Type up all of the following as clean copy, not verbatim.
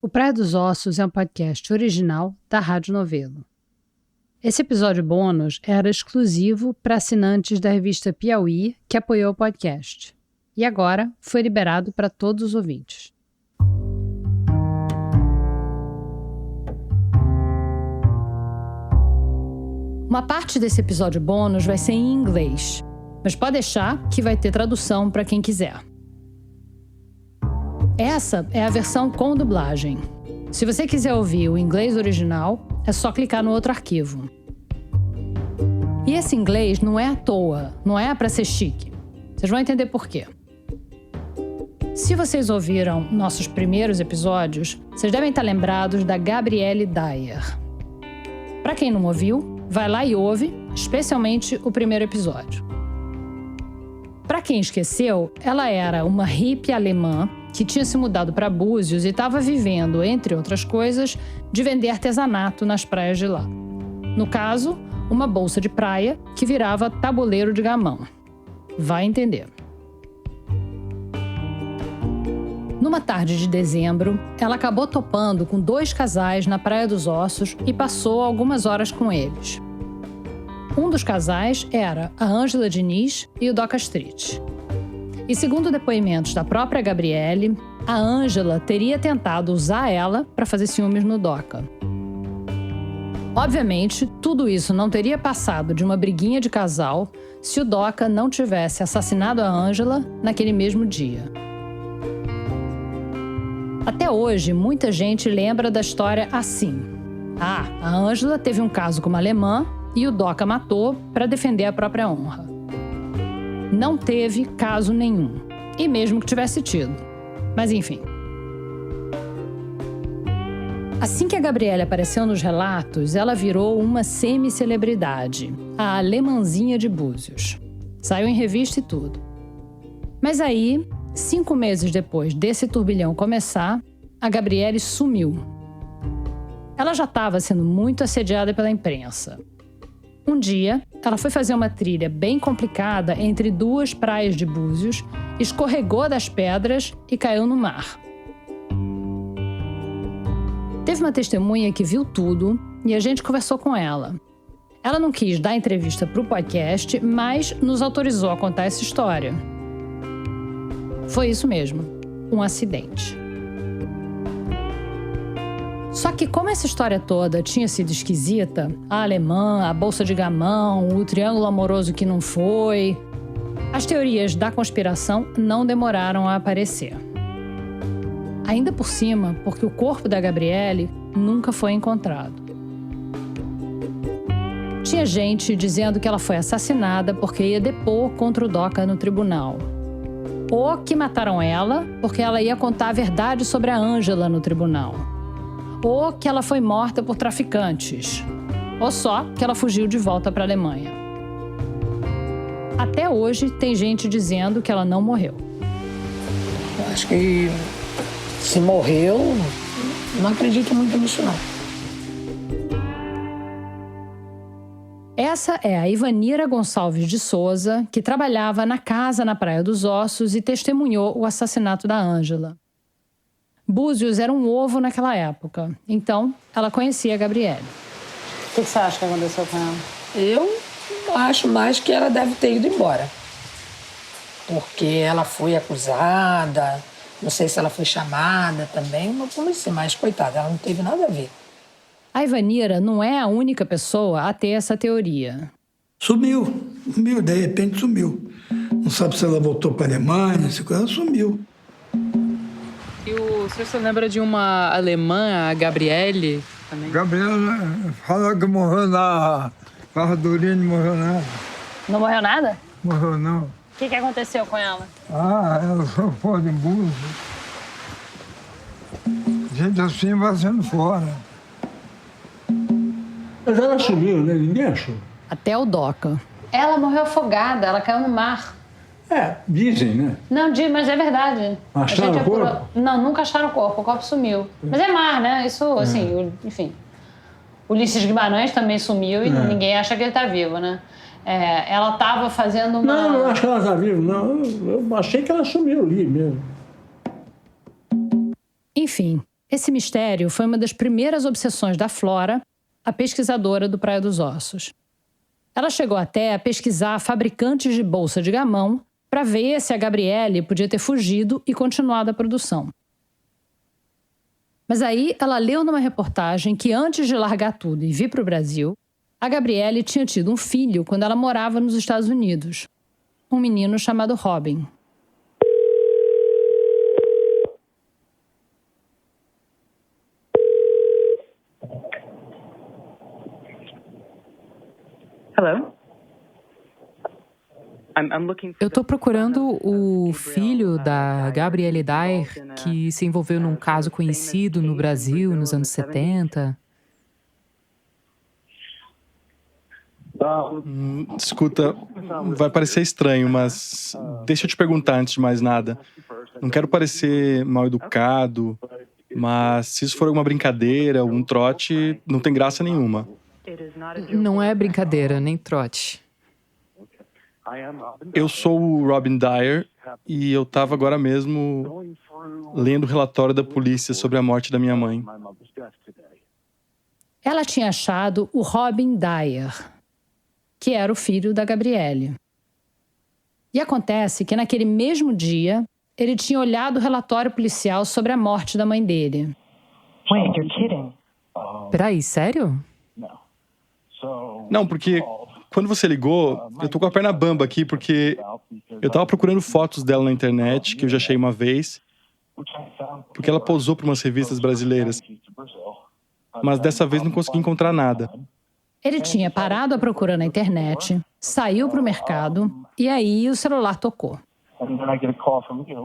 O Praia dos Ossos é um podcast original da Rádio Novelo. Esse episódio bônus era exclusivo para assinantes da revista Piauí, que apoiou o podcast. E agora foi liberado para todos os ouvintes. Uma parte desse episódio bônus vai ser em inglês, mas pode deixar que vai ter tradução para quem quiser. Essa é a versão com dublagem. Se você quiser ouvir o inglês original, é só clicar no outro arquivo. E esse inglês não é à toa, não é para ser chique. Vocês vão entender por quê. Se vocês ouviram nossos primeiros episódios, vocês devem estar lembrados da Gabrielle Dyer. Para quem não ouviu, vai lá e ouve, especialmente o primeiro episódio. Para quem esqueceu, ela era uma hippie alemã que tinha se mudado para Búzios e estava vivendo, entre outras coisas, de vender artesanato nas praias de lá. No caso, uma bolsa de praia que virava tabuleiro de gamão. Vai entender. Numa tarde de dezembro, ela acabou topando com 2 casais na Praia dos Ossos e passou algumas horas com eles. Um dos casais era a Ângela Diniz e o Doca Street. E segundo depoimentos da própria Gabrielle, a Ângela teria tentado usar ela para fazer ciúmes no Doca. Obviamente, tudo isso não teria passado de uma briguinha de casal se o Doca não tivesse assassinado a Ângela naquele mesmo dia. Até hoje, muita gente lembra da história assim. A Ângela teve um caso com uma alemã e o Doca matou para defender a própria honra. Não teve caso nenhum, e mesmo que tivesse tido. Mas enfim. Assim que a Gabrielle apareceu nos relatos, ela virou uma semi-celebridade, a alemãzinha de Búzios. Saiu em revista e tudo. Mas aí, 5 meses depois desse turbilhão começar, a Gabrielle sumiu. Ela já estava sendo muito assediada pela imprensa. Um dia, ela foi fazer uma trilha bem complicada entre 2 praias de Búzios, escorregou das pedras e caiu no mar. Teve uma testemunha que viu tudo e a gente conversou com ela. Ela não quis dar entrevista para o podcast, mas nos autorizou a contar essa história. Foi isso mesmo, um acidente. Só que como essa história toda tinha sido esquisita, a alemã, a bolsa de gamão, o triângulo amoroso que não foi, as teorias da conspiração não demoraram a aparecer. Ainda por cima, porque o corpo da Gabrielle nunca foi encontrado. Tinha gente dizendo que ela foi assassinada porque ia depor contra o Doca no tribunal. Ou que mataram ela porque ela ia contar a verdade sobre a Ângela no tribunal. Ou que ela foi morta por traficantes. Ou só que ela fugiu de volta para a Alemanha. Até hoje tem gente dizendo que ela não morreu. Eu acho que se morreu, não acredito muito nisso não. Essa é a Ivanira Gonçalves de Souza, que trabalhava na casa na Praia dos Ossos e testemunhou o assassinato da Ângela. Búzios era um ovo naquela época, então ela conhecia a Gabrielle. O que você acha que aconteceu com ela? Eu acho mais que ela deve ter ido embora. Porque ela foi acusada, não sei se ela foi chamada também, mas coitada, ela não teve nada a ver. A Ivanira não é a única pessoa a ter essa teoria. Sumiu, de repente sumiu. Não sabe se ela voltou para a Alemanha, se ela sumiu. E o senhor se lembra de uma alemã, a Gabrielle? Também? Gabriela fala que morreu na Fardurinha, não morreu nada. Não morreu nada? Morreu não. O que aconteceu com ela? Ela só fora de Búzios. Gente assim vai sendo fora. Mas ela sumiu, né? Ninguém achou. Até o Doca. Ela morreu afogada, ela caiu no mar. Dizem, né? Não, mas é verdade. Acharam o corpo? Não, nunca acharam o corpo sumiu. Mas é mar, né? Isso, assim, enfim. Ulisses Guimarães também sumiu e ninguém acha que ele tá vivo, né? Ela tava fazendo uma... Não acho que ela tá viva, não. Eu achei que ela sumiu ali mesmo. Enfim, Esse mistério foi uma das primeiras obsessões da Flora, a pesquisadora do Praia dos Ossos. Ela chegou até a pesquisar fabricantes de bolsa de gamão para ver se a Gabrielle podia ter fugido e continuado a produção. Mas aí ela leu numa reportagem que antes de largar tudo e vir para o Brasil, a Gabrielle tinha tido um filho quando ela morava nos Estados Unidos. Um menino chamado Robin. Hello? Eu estou procurando o filho da Gabrielle Dyer, que se envolveu num caso conhecido no Brasil nos anos 70. Escuta, vai parecer estranho, mas deixa eu te perguntar antes de mais nada. Não quero parecer mal educado, mas se isso for alguma brincadeira, algum trote, não tem graça nenhuma. Não é brincadeira, nem trote. Eu sou o Robin Dyer e eu estava agora mesmo lendo o relatório da polícia sobre a morte da minha mãe. Ela tinha achado o Robin Dyer, que era o filho da Gabrielle. E acontece que naquele mesmo dia, ele tinha olhado o relatório policial sobre a morte da mãe dele. Wait, you're kidding. Peraí, sério? Não, porque quando você ligou, eu tô com a perna bamba aqui, porque eu tava procurando fotos dela na internet, que eu já achei uma vez, porque ela posou para umas revistas brasileiras. Mas dessa vez não consegui encontrar nada. Ele tinha parado a procura na internet, saiu para o mercado e aí o celular tocou.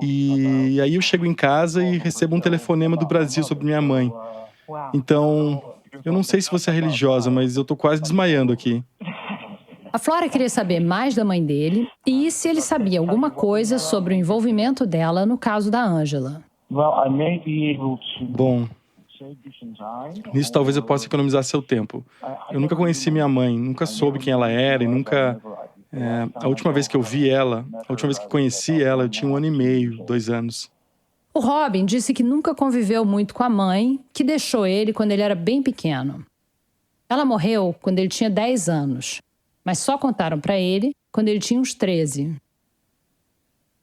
E aí eu chego em casa e recebo um telefonema do Brasil sobre minha mãe. Então, eu não sei se você é religiosa, mas eu tô quase desmaiando aqui. A Flora queria saber mais da mãe dele e se ele sabia alguma coisa sobre o envolvimento dela no caso da Ângela. Bom, nisso talvez eu possa economizar seu tempo. Eu nunca conheci minha mãe, nunca soube quem ela era e nunca... a última vez que eu vi ela, a última vez que conheci ela, eu tinha 1 ano e meio, 2 anos. O Robin disse que nunca conviveu muito com a mãe, que deixou ele quando ele era bem pequeno. Ela morreu quando ele tinha 10 anos, mas só contaram para ele quando ele tinha uns 13.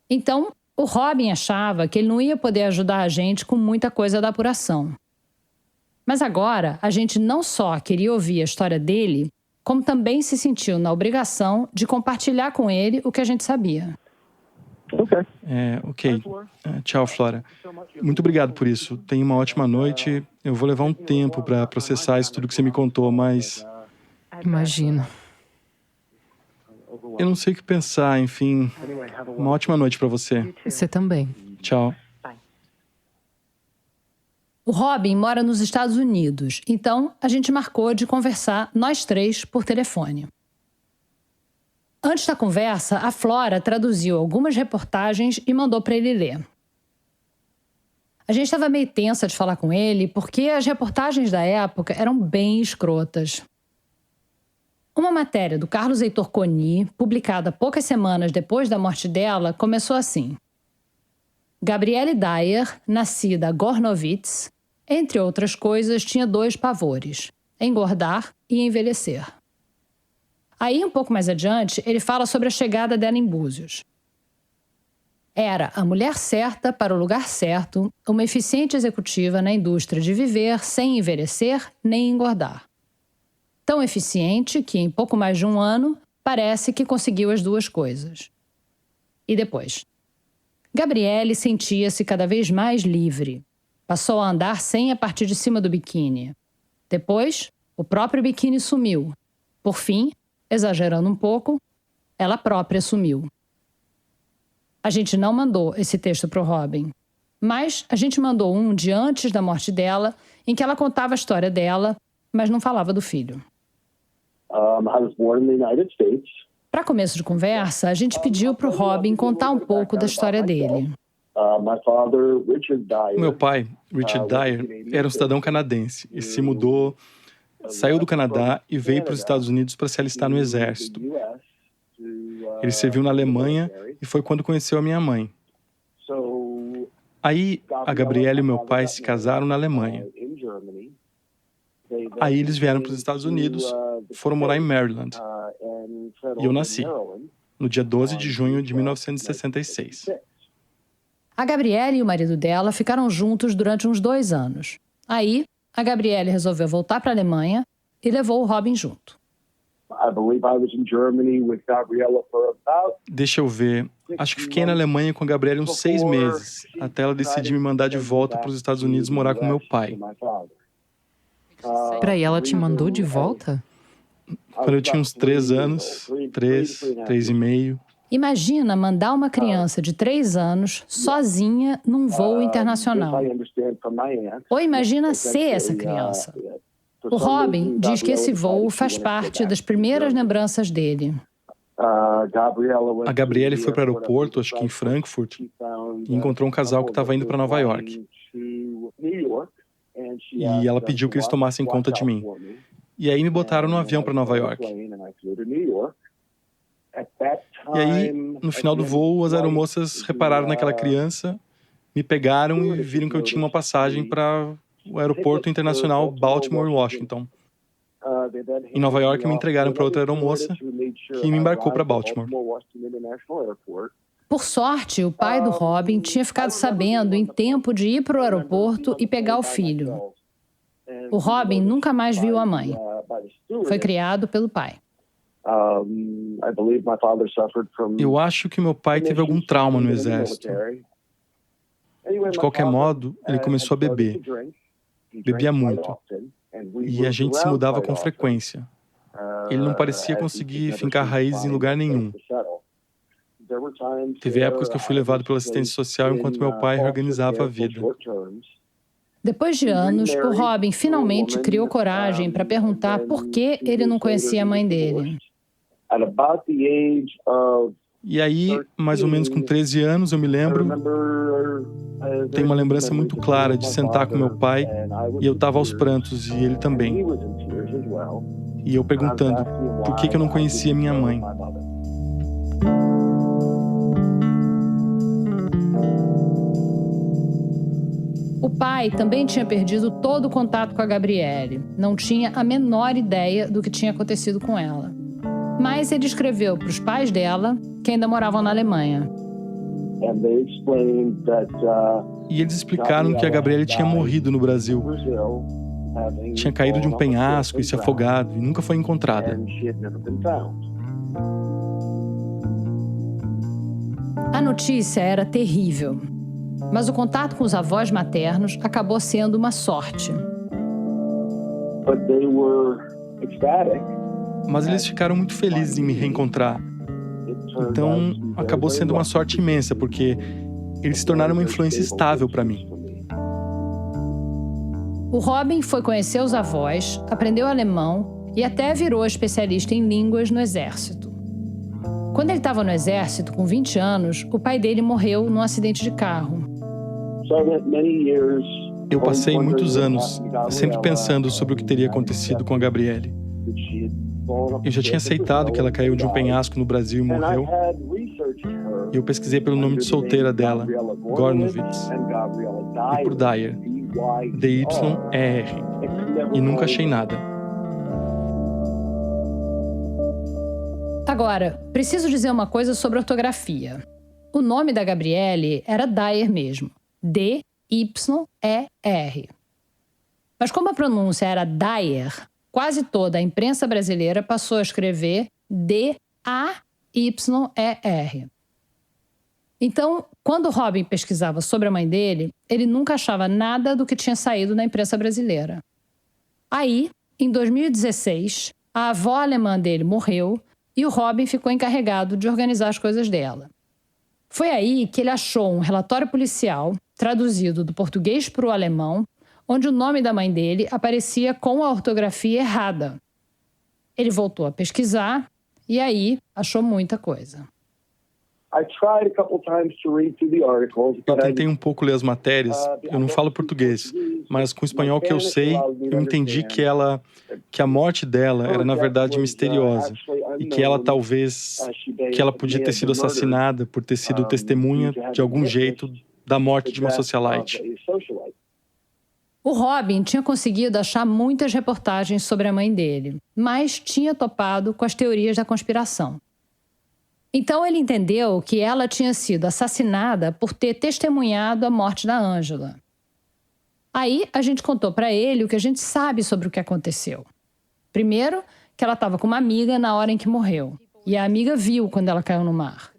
Então, o Robin achava que ele não ia poder ajudar a gente com muita coisa da apuração. Mas agora, a gente não só queria ouvir a história dele, como também se sentiu na obrigação de compartilhar com ele o que a gente sabia. Ok. Tchau, Flora. Muito obrigado por isso. Tenha uma ótima noite. Eu vou levar um tempo para processar isso tudo que você me contou, mas... Imagino. Eu não sei o que pensar, enfim. Uma ótima noite para você. Você também. Tchau. O Robin mora nos Estados Unidos, então a gente marcou de conversar nós 3 por telefone. Antes da conversa, a Flora traduziu algumas reportagens e mandou para ele ler. A gente estava meio tensa de falar com ele porque as reportagens da época eram bem escrotas. Uma matéria do Carlos Heitor Coni, publicada poucas semanas depois da morte dela, começou assim. Gabrielle Dyer, nascida Gornovitz, entre outras coisas, tinha 2 pavores: engordar e envelhecer. Aí, um pouco mais adiante, ele fala sobre a chegada dela em Búzios. Era a mulher certa para o lugar certo, uma eficiente executiva na indústria de viver sem envelhecer nem engordar. Tão eficiente que, em pouco mais de 1 ano, parece que conseguiu as 2 coisas. E depois? Gabrielle sentia-se cada vez mais livre. Passou a andar sem a parte de cima do biquíni. Depois, o próprio biquíni sumiu. Por fim, exagerando um pouco, ela própria sumiu. A gente não mandou esse texto para o Robin, mas a gente mandou um de antes da morte dela, em que ela contava a história dela, mas não falava do filho. Para começo de conversa, a gente pediu para o Robin contar um pouco da história dele. Meu pai, Richard Dyer, era um cidadão canadense e se mudou, saiu do Canadá e veio para os Estados Unidos para se alistar no exército. Ele serviu na Alemanha e foi quando conheceu a minha mãe. Aí, a Gabriela e meu pai se casaram na Alemanha. Aí eles vieram para os Estados Unidos, foram morar em Maryland. E eu nasci, no dia 12 de junho de 1966. A Gabriele e o marido dela ficaram juntos durante uns 2 anos. Aí, a Gabriele resolveu voltar para a Alemanha e levou o Robin junto. Deixa eu ver. Acho que fiquei na Alemanha com a Gabriela uns 6 meses, até ela decidir me mandar de volta para os Estados Unidos morar com meu pai. Peraí, ela te mandou de volta? Quando eu tinha uns 3 anos, 3 e meio. Imagina mandar uma criança de 3 anos sozinha num voo internacional. Ou imagina ser essa criança. O Robin diz que esse voo faz parte das primeiras lembranças dele. A Gabriele foi para o aeroporto, acho que em Frankfurt, e encontrou um casal que estava indo para Nova York. E ela pediu que eles tomassem conta de mim. E aí me botaram no avião para Nova York. E aí, no final do voo, as aeromoças repararam naquela criança, me pegaram e viram que eu tinha uma passagem para o aeroporto internacional Baltimore-Washington. Em Nova York, me entregaram para outra aeromoça que me embarcou para Baltimore. Por sorte, o pai do Robin tinha ficado sabendo em tempo de ir para o aeroporto e pegar o filho. O Robin nunca mais viu a mãe. Foi criado pelo pai. Eu acho que meu pai teve algum trauma no exército. De qualquer modo, ele começou a beber. Bebia muito. E a gente se mudava com frequência. Ele não parecia conseguir fincar raízes em lugar nenhum. Teve épocas que eu fui levado pela assistência social enquanto meu pai reorganizava a vida. Depois de anos, o Robin finalmente criou coragem para perguntar por que ele não conhecia a mãe dele. E aí, mais ou menos com 13 anos, eu me lembro, tenho uma lembrança muito clara de sentar com meu pai e eu estava aos prantos e ele também. E eu perguntando por que eu não conhecia minha mãe. O pai também tinha perdido todo o contato com a Gabriele. Não tinha a menor ideia do que tinha acontecido com ela. Mas ele escreveu para os pais dela, que ainda moravam na Alemanha. E eles explicaram que a Gabriele tinha morrido no Brasil. Tinha caído de um penhasco e se afogado, e nunca foi encontrada. A notícia era terrível. Mas o contato com os avós maternos acabou sendo uma sorte. Mas eles ficaram muito felizes em me reencontrar. Então, acabou sendo uma sorte imensa, porque eles se tornaram uma influência estável para mim. O Robin foi conhecer os avós, aprendeu alemão e até virou especialista em línguas no exército. Quando ele estava no exército, com 20 anos, o pai dele morreu num acidente de carro. Eu passei muitos anos sempre pensando sobre o que teria acontecido com a Gabriele. Eu já tinha aceitado que ela caiu de um penhasco no Brasil e morreu. E eu pesquisei pelo nome de solteira dela, Gornovitz, e por Dyer, D-Y-E-R, e nunca achei nada. Agora, preciso dizer uma coisa sobre ortografia. O nome da Gabriele era Dyer mesmo. D-Y-E-R. Mas como a pronúncia era Dyer, quase toda a imprensa brasileira passou a escrever D-A-Y-E-R. Então, quando Robin pesquisava sobre a mãe dele, ele nunca achava nada do que tinha saído na imprensa brasileira. Aí, em 2016, a avó alemã dele morreu e o Robin ficou encarregado de organizar as coisas dela. Foi aí que ele achou um relatório policial, traduzido do português para o alemão, onde o nome da mãe dele aparecia com a ortografia errada. Ele voltou a pesquisar e aí achou muita coisa. Eu tentei um pouco ler as matérias, eu não falo português, mas com o espanhol que eu sei, eu entendi que a morte dela era na verdade misteriosa e que ela que ela podia ter sido assassinada por ter sido testemunha de algum jeito da morte de uma socialite. O Robin tinha conseguido achar muitas reportagens sobre a mãe dele, mas tinha topado com as teorias da conspiração. Então ele entendeu que ela tinha sido assassinada por ter testemunhado a morte da Angela. Aí a gente contou para ele o que a gente sabe sobre o que aconteceu. Primeiro, que ela estava com uma amiga na hora em que morreu, e a amiga viu quando ela caiu no mar.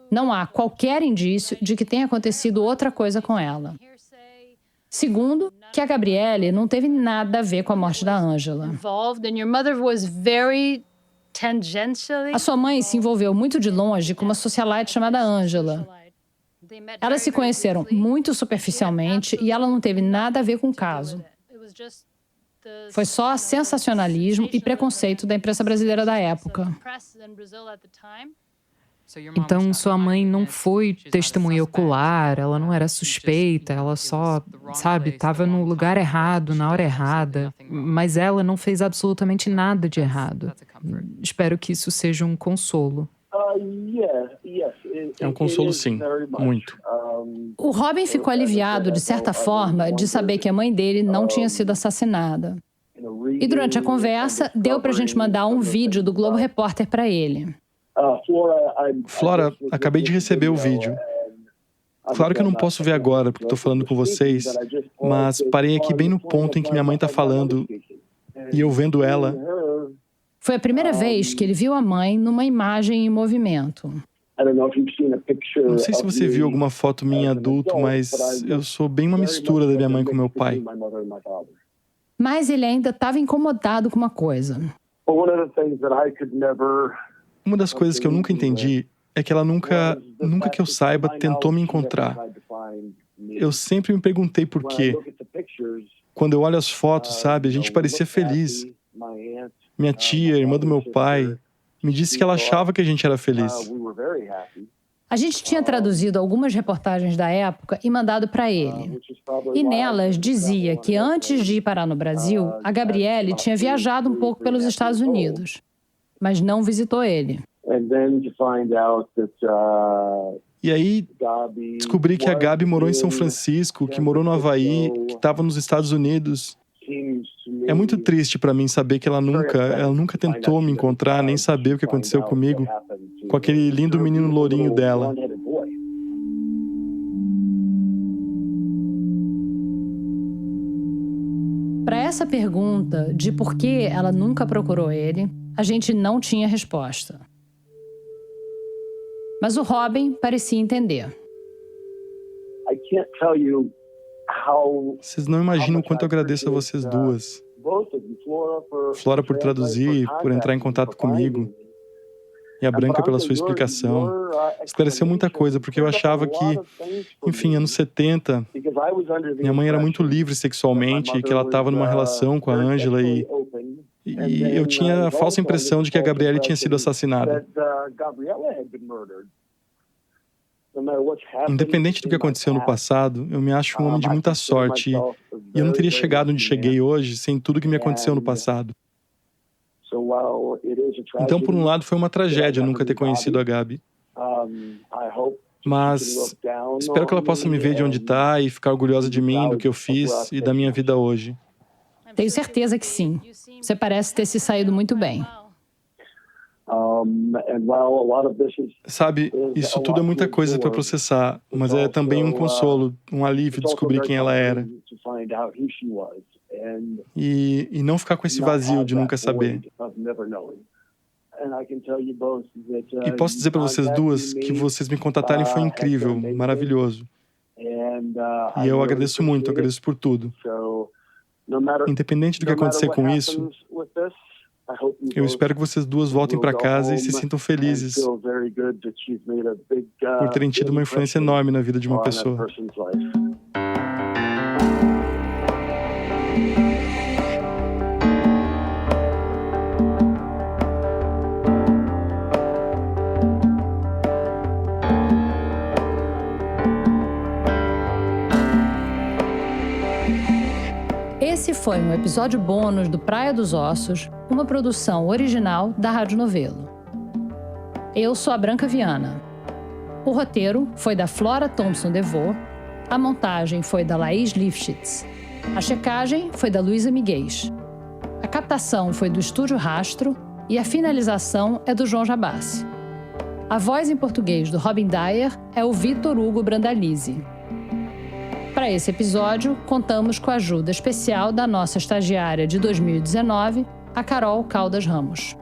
Não há qualquer indício de que tenha acontecido outra coisa com ela. Segundo, que a Gabrielle não teve nada a ver com a morte da Angela. A sua mãe se envolveu muito de longe com uma socialite chamada Angela. Elas se conheceram muito superficialmente e ela não teve nada a ver com o caso. Foi só sensacionalismo e preconceito da imprensa brasileira da época. Então, sua mãe não foi testemunha ocular, ela não era suspeita, ela só, estava no lugar errado, na hora errada. Mas ela não fez absolutamente nada de errado. Espero que isso seja um consolo. É um consolo, sim. Muito. O Robin ficou aliviado, de certa forma, de saber que a mãe dele não tinha sido assassinada. E durante a conversa, deu pra gente mandar um vídeo do Globo Repórter para ele. Flora, acabei de receber o vídeo. Claro que eu não posso ver agora, porque estou falando com vocês, mas parei aqui bem no ponto em que minha mãe está falando, e eu vendo ela. Foi a primeira vez que ele viu a mãe numa imagem em movimento. Não sei se você viu alguma foto minha adulto, mas eu sou bem uma mistura da minha mãe com meu pai. Mas ele ainda estava incomodado com uma coisa. Uma das coisas que eu nunca entendi é que ela nunca que eu saiba, tentou me encontrar. Eu sempre me perguntei por quê. Quando eu olho as fotos, a gente parecia feliz. Minha tia, irmã do meu pai, me disse que ela achava que a gente era feliz. A gente tinha traduzido algumas reportagens da época e mandado para ele. E nelas dizia que antes de ir parar no Brasil, a Gabrielle tinha viajado um pouco pelos Estados Unidos, mas não visitou ele. E aí, descobri que a Gabi morou em São Francisco, que morou no Havaí, que estava nos Estados Unidos. É muito triste para mim saber que ela nunca tentou me encontrar, nem saber o que aconteceu comigo, com aquele lindo menino lourinho dela. Para essa pergunta de por que ela nunca procurou ele, a gente não tinha resposta. Mas o Robin parecia entender. Vocês não imaginam o quanto eu agradeço a vocês duas. Flora por traduzir, por entrar em contato comigo. E a Branca pela sua explicação. Esclareceu muita coisa, porque eu achava que, enfim, anos 70, minha mãe era muito livre sexualmente, e que ela estava numa relação com a Angela e eu tinha a falsa impressão de que a Gabrielle tinha sido assassinada. Independente do que aconteceu no passado, eu me acho um homem de muita sorte e eu não teria chegado onde cheguei hoje sem tudo que me aconteceu no passado. Então, por um lado, foi uma tragédia nunca ter conhecido a Gabi. Mas espero que ela possa me ver de onde está e ficar orgulhosa de mim, do que eu fiz e da minha vida hoje. Tenho certeza que sim. Você parece ter se saído muito bem. Isso tudo é muita coisa para processar, mas é também um consolo, um alívio descobrir quem ela era. E não ficar com esse vazio de nunca saber. E posso dizer para vocês duas que vocês me contatarem foi incrível, maravilhoso. E eu agradeço muito, agradeço por tudo. Independente do que acontecer com isso, eu espero que vocês duas voltem para casa e se sintam felizes por terem tido uma influência enorme na vida de uma pessoa. Esse foi um episódio bônus do Praia dos Ossos, uma produção original da Rádio Novelo. Eu sou a Branca Viana. O roteiro foi da Flora Thompson DeVoe, A montagem foi da Laís Lifshitz. A checagem foi da Luísa Miguel. A captação foi do Estúdio Rastro e a finalização é do João Jabassi. A voz em português do Robin Dyer é o Vitor Hugo Brandalize. Para esse episódio, contamos com a ajuda especial da nossa estagiária de 2019, a Carol Caldas Ramos.